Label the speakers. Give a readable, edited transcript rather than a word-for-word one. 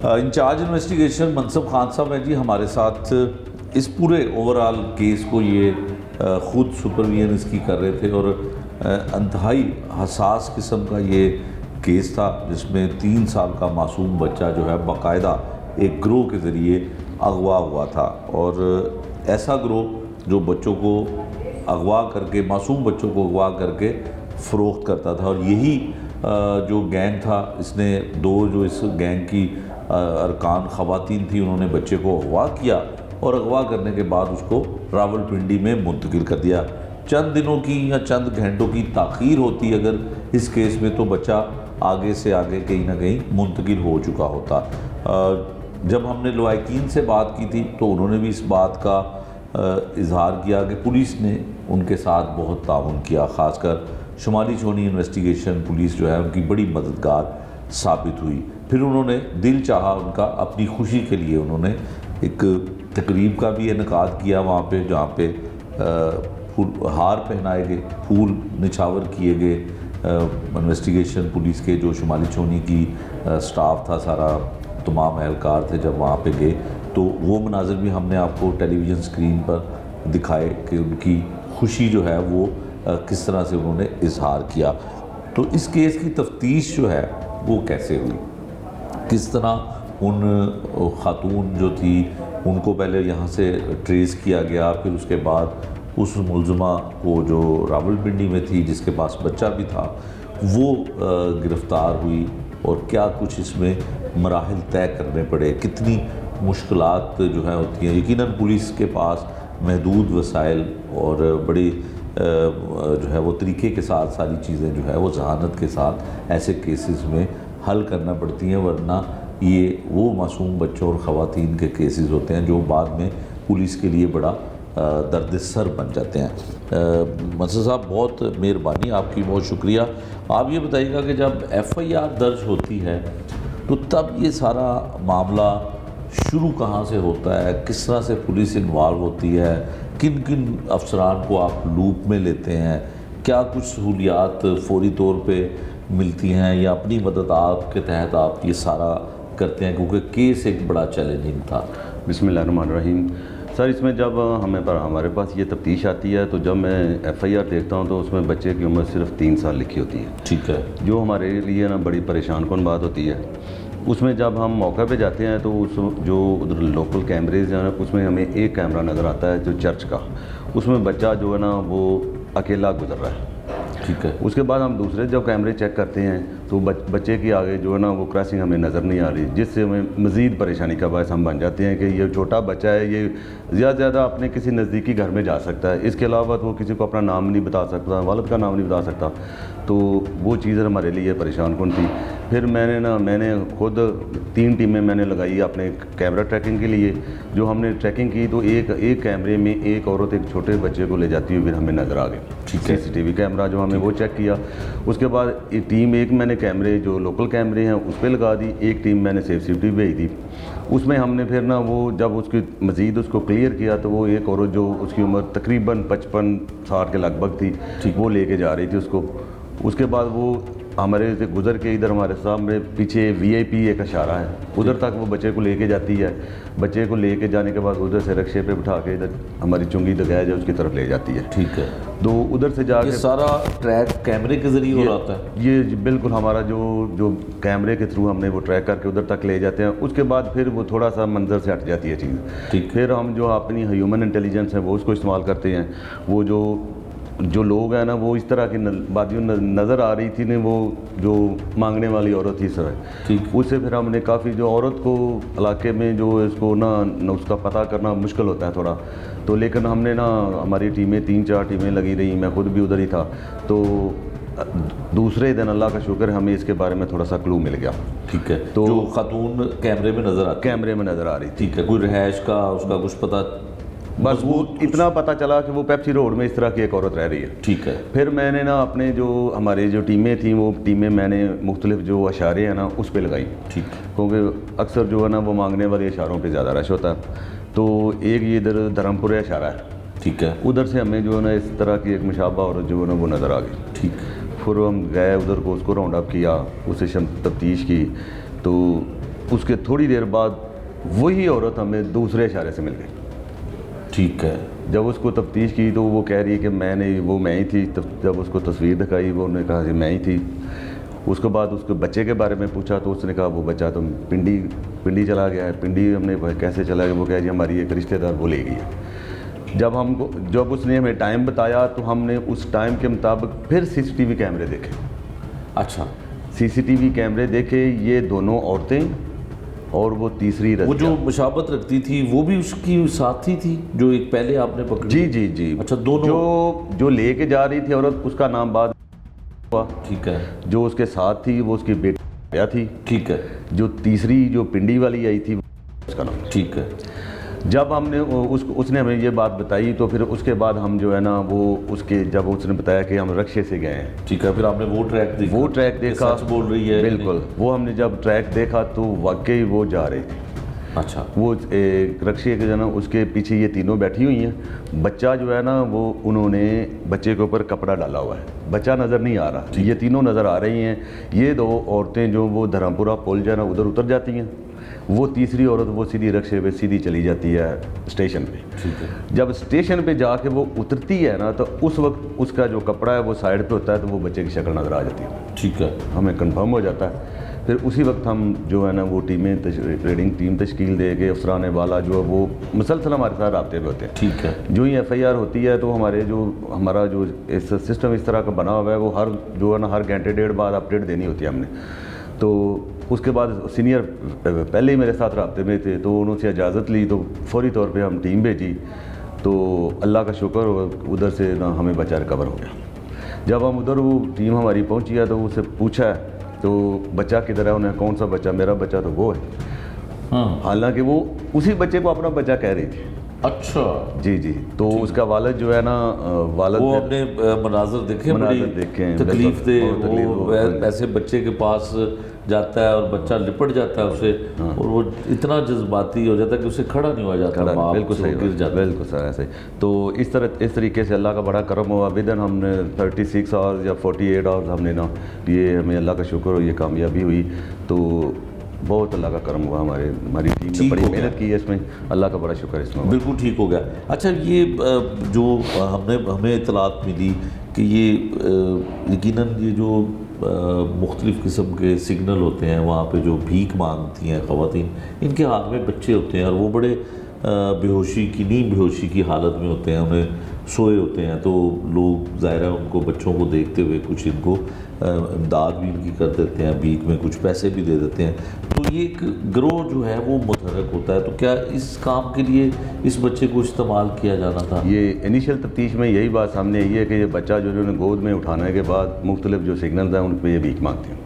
Speaker 1: In charge investigation मनसब Khan साहब हैं जी हमारे साथ। इस पूरे ओवरऑल केस को ये ख़ुद सुपरविजन इसकी कर रहे थे और इंतहाई हसास किस्म का ये केस था जिसमें 3 साल का मासूम बच्चा जो है बाकायदा एक ग्रोह के ज़रिए अगवा हुआ था। और ऐसा ग्रोह जो बच्चों को अगवा करके, मासूम बच्चों को अगवा करके फ़रोख्त करता था। और यही जो गैंग था, इसने 2 जो इस गैंग की अरकान ख़वातीन थी, उन्होंने बच्चे को अगवा किया और अगवा करने के बाद उसको रावलपिंडी में मुंतकिल कर दिया। चंद दिनों की या चंद घंटों की ताख़ीर होती अगर इस केस में, तो बच्चा आगे से आगे कहीं ना कहीं मुंतकिल हो चुका होता। जब हमने लवाकिन से बात की थी तो उन्होंने भी इस बात का इजहार किया कि पुलिस ने उनके साथ बहुत ताउन किया, ख़ासकर शुमाली छोनी इन्वेस्टिगेशन पुलिस जो है उनकी बड़ी मददगार साबित हुई। फिर उन्होंने दिल चाहा उनका, अपनी खुशी के लिए उन्होंने एक तकरीब का भी इनेकाद किया वहाँ पे, जहाँ पे हार पहनाए गए, फूल निछावर किए गए। इन्वेस्टिगेशन पुलिस के जो शुमाली छोनी की स्टाफ था, सारा तमाम एहलकार थे, जब वहाँ पे गए तो वो मनाज़र भी हमने आपको टेलीविज़न स्क्रीन पर दिखाए कि उनकी खुशी जो है वो किस तरह से उन्होंने इजहार किया। तो इस केस की तफ्तीश जो है वो कैसे हुई, किस तरह उन खातून जो थी उनको पहले यहाँ से ट्रेस किया गया, फिर उसके बाद उस मुलज़मा को जो रावलपिंडी में थी जिसके पास बच्चा भी था वो गिरफ़्तार हुई, और क्या कुछ इसमें मराहिल तय करने पड़े, कितनी मुश्किलात जो है होती हैं। यकीनन पुलिस के पास महदूद वसाइल और बड़ी जो है वो तरीके के साथ सारी चीज़ें जो है वो जहानत के साथ ऐसे केसेस में हल करना पड़ती हैं, वरना ये वो मासूम बच्चों और ख़वातीन के केसेस होते हैं जो बाद में पुलिस के लिए बड़ा दर्द सर बन जाते हैं। मनसब साहब बहुत मेहरबानी, आपकी बहुत शुक्रिया। आप ये बताइएगा कि जब FIR दर्ज होती है तो तब ये सारा मामला शुरू कहाँ से होता है, किस तरह से पुलिस इन्वॉल्व होती है, किन किन अफसरान को आप लूप में लेते हैं, क्या कुछ सहूलियात फ़ौरी तौर पे मिलती हैं या अपनी मदद आपके तहत आप ये सारा करते हैं, क्योंकि केस एक बड़ा चैलेंजिंग था।
Speaker 2: बिस्मिल्लाहिर्रहमानिर्रहीम। सर, इसमें जब हमारे पास ये तफ्तीश आती है तो जब मैं FIR देखता हूँ तो उसमें बच्चे की उम्र सिर्फ 3 साल लिखी होती है।
Speaker 1: ठीक है।
Speaker 2: जो हमारे लिए ना बड़ी परेशान कौन बात होती है। उसमें जब हम मौका पे जाते हैं तो उस जो उधर लोकल कैमरेज हैं उसमें हमें एक कैमरा नज़र आता है जो चर्च का, उसमें बच्चा जो है ना वो अकेला गुजर रहा है।
Speaker 1: ठीक है।
Speaker 2: उसके बाद हम दूसरे जब कैमरे चेक करते हैं तो बच्चे की आगे जो है ना वो क्रॉसिंग हमें नज़र नहीं आ रही, जिससे हमें मज़ीद परेशानी का बायस हम बन जाते हैं कि ये छोटा बच्चा है, ये ज़्यादा से ज़्यादा अपने किसी नज़दीकी घर में जा सकता है, इसके अलावा वो किसी को अपना नाम नहीं बता सकता, वालिद का नाम नहीं बता सकता। तो वो चीज़ हमारे लिए परेशान कौन थी। फिर मैंने खुद 3 टीमें मैंने लगाई अपने कैमरा ट्रैकिंग के लिए। जो हमने ट्रैकिंग की तो एक कैमरे में एक औरत एक छोटे बच्चे को ले जाती हुई फिर हमें नज़र आ गई।
Speaker 1: ठीक है।
Speaker 2: CCTV कैमरा जो हमने वो चेक किया। उसके बाद एक टीम मैंने कैमरे जो लोकल कैमरे हैं उस पर लगा दी, एक टीम मैंने सेफ सिटी भेज दी। उसमें हमने फिर ना वो जब उसकी मज़ीद उसको क्लियर किया तो वो एक औरत जो उसकी उम्र तकरीबन 55-60 के लगभग थी, वो लेके जा रही थी उसको। उसके बाद वो हमारे से गुजर के इधर हमारे सामने पीछे VIP एक इशारा है, उधर तक वो बच्चे को लेके जाती है। बच्चे को लेके जाने के बाद उधर से रिक्शे पे बिठा के इधर हमारी चुंगी दगाया जाए उसकी तरफ ले जाती है।
Speaker 1: ठीक है।
Speaker 2: तो उधर से जाके
Speaker 1: सारा ट्रैक कैमरे के ज़रिए हो रहा है।
Speaker 2: ये बिल्कुल हमारा जो कैमरे के थ्रू हमने वो ट्रैक करके उधर तक ले जाते हैं। उसके बाद फिर वो थोड़ा सा मंजर से हट जाती है चीज़।
Speaker 1: ठीक।
Speaker 2: फिर हम जो अपनी ह्यूमन इंटेलिजेंस है वो उसको इस्तेमाल करते हैं। वो जो लोग हैं ना वो इस तरह की बातियों नज़र आ रही थी ना, वो जो मांगने वाली औरत थी सर।
Speaker 1: ठीक।
Speaker 2: उससे फिर हमने काफ़ी जो औरत को इलाके में जो इसको ना उसका पता करना मुश्किल होता है थोड़ा, तो लेकिन हमने ना हमारी टीमें 3-4 टीमें लगी रही, मैं खुद भी उधर ही था। तो दूसरे दिन अल्लाह का शुक्र हमें इसके बारे में थोड़ा सा क्लू मिल गया।
Speaker 1: ठीक है।
Speaker 2: तो
Speaker 1: जो खातून कैमरे में नज़र आ रही थी। ठीक है। कोई रिहाइश का उसका कुछ पता,
Speaker 2: बस वो इतना पता चला कि वो पेप्सी रोड में इस तरह की एक औरत रह रही है।
Speaker 1: ठीक है।
Speaker 2: फिर मैंने ना अपने जो हमारी जो टीमें थी वो टीमें मैंने मुख्तलिफ जो इशारे हैं ना उस पर लगाई।
Speaker 1: ठीक।
Speaker 2: क्योंकि अक्सर जो है ना वो मांगने वाले इशारों पे ज़्यादा रश होता है। तो एक ये इधर धर्मपुरा इशारा है।
Speaker 1: ठीक है।
Speaker 2: उधर से हमें जो है ना इस तरह की एक मुशाबा औरत जो है ना वो नज़र आ गई।
Speaker 1: ठीक।
Speaker 2: फिर हम गए उधर को, उसको राउंड अप किया, उससे तफ्तीश की। तो उसके थोड़ी देर बाद वही औरत हमें दूसरे इशारे से मिल गई।
Speaker 1: ठीक है।
Speaker 2: जब उसको तफ्तीश की तो वो कह रही है कि मैं ही थी। जब उसको तस्वीर दिखाई वो उन्होंने कहा कि मैं ही थी। उसके बाद उसके बच्चे के बारे में पूछा तो उसने कहा वो बच्चा तो पिंडी चला गया है। पिंडी हमने कैसे चला गया, वो कह रही हमारी एक रिश्तेदार वो ले गई है। जब उसने हमें टाइम बताया तो हमने उस टाइम के मुताबिक फिर सीसीटीवी कैमरे देखे।
Speaker 1: अच्छा,
Speaker 2: सीसीटीवी कैमरे देखे, ये दोनों औरतें और वो तीसरी
Speaker 1: वो जो मुशाबत रखती थी वो भी उसकी साथी थी जो एक पहले आपने पकड़ी?
Speaker 2: जी जी जी।
Speaker 1: अच्छा, दोनों
Speaker 2: जो लेके जा रही थी औरत, उसका नाम बाद हुआ।
Speaker 1: ठीक है।
Speaker 2: जो उसके साथ थी वो उसकी बेटिया थी।
Speaker 1: ठीक है।
Speaker 2: जो तीसरी जो पिंडी वाली आई थी उसका नाम।
Speaker 1: ठीक है।
Speaker 2: जब हमने उसने हमें ये बात बताई तो फिर उसके बाद हम जो है ना वो जब उसने बताया कि हम रक्शे से गए हैं।
Speaker 1: ठीक है। फिर आपने वो ट्रैक देखा? सच बोल रही है?
Speaker 2: बिल्कुल। वो हमने जब ट्रैक देखा तो वाकई वो जा रही थी।
Speaker 1: अच्छा।
Speaker 2: वो रक्शे के जो है ना उसके पीछे ये तीनों बैठी हुई हैं। बच्चा जो है ना वो उन्होंने बच्चे के ऊपर कपड़ा डाला हुआ है, बच्चा नज़र नहीं आ रहा। ये तीनों नज़र आ रही हैं। ये दो औरतें जो वो धर्मपुरा पुल जो है ना उधर उतर जाती हैं। वो तीसरी औरत वो सीधी रक्शे पे सीधी चली जाती है स्टेशन पे।
Speaker 1: ठीक है।
Speaker 2: जब स्टेशन पे जाके वो उतरती है ना तो उस वक्त उसका जो कपड़ा है वो साइड पे होता है तो वो बच्चे की शक्ल नज़र आ जाती है।
Speaker 1: ठीक है।
Speaker 2: हमें कंफर्म हो जाता है। फिर उसी वक्त हम जो है ना वो रीडिंग टीम तश्कील दे के अफसरान वाला जो है वो मुसलसल हमारे साथ राब्ते पे होते हैं।
Speaker 1: ठीक है।
Speaker 2: जो ही FIR होती है तो हमारा जो इस सिस्टम इस तरह का बना हुआ है वो हर घंटे डेढ़ बाद अपडेट देनी होती है हमने। तो उसके बाद सीनियर पहले ही मेरे साथ राब्ते में थे तो उनसे इजाज़त ली तो फौरी तौर पे हम टीम भेजी। तो अल्लाह का शुक्र उधर से ना हमें बच्चा रिकवर हो गया। जब हम उधर वो टीम हमारी पहुंची है तो उससे पूछा तो बच्चा किधर है, उन्हें कौन सा बच्चा, मेरा बच्चा तो वो है।
Speaker 1: हाँ।
Speaker 2: हालांकि वो उसी बच्चे को अपना बच्चा कह रही थी।
Speaker 1: अच्छा।
Speaker 2: जी जी। तो उसका वालिद जो है ना
Speaker 1: वो अपने मनाजर देखे, तकलीफ दे, वो ऐसे बच्चे के पास जाता है और बच्चा लिपट जाता है उसे। हाँ। और वो इतना जज्बाती हो जाता है कि उसे खड़ा नहीं हो जाता,
Speaker 2: बिल्कुल सही,
Speaker 1: गिर जाता।
Speaker 2: बिल्कुल सर ऐसे। तो इस तरीके से अल्लाह का बड़ा करम हुआ। विदिन हमने 36 आवर्स या 48 आवर्स हमने ना ये हमें अल्लाह का शुक्र हो ये कामयाबी हुई। तो बहुत अल्लाह का करम हुआ। हमारी टीम ने बड़ी मेहनत की है इसमें, अल्लाह का बड़ा शुक्र है इसमें।
Speaker 1: बिल्कुल ठीक हो गया। अच्छा, ये जो हमें इतलात मिली कि ये यकीनन ये जो मुख्तलिफ़ किस्म के सिग्नल होते हैं वहाँ पे जो भीख मांगती हैं ख़वातीन, इनके हाथ में बच्चे होते हैं और वो बड़े नीम बेहोशी की हालत में होते हैं, उन्हें सोए होते हैं। तो लोग ज़ाहिर है उनको बच्चों को देखते हुए कुछ इनको इमदाद भी इनकी कर देते हैं, भीख में कुछ पैसे भी दे देते हैं। तो ये एक गिरोह जो है वो मुतहरक होता है। तो क्या इस काम के लिए इस बच्चे को इस्तेमाल किया जाना था?
Speaker 2: ये इनिशियल तफ्तीश में यही बात सामने आई है कि ये बच्चा जो उन्होंने गोद में उठाने के बाद मुख्तलिफ जो सिग्नल्स हैं उन पर ये भीख मांगते हैं।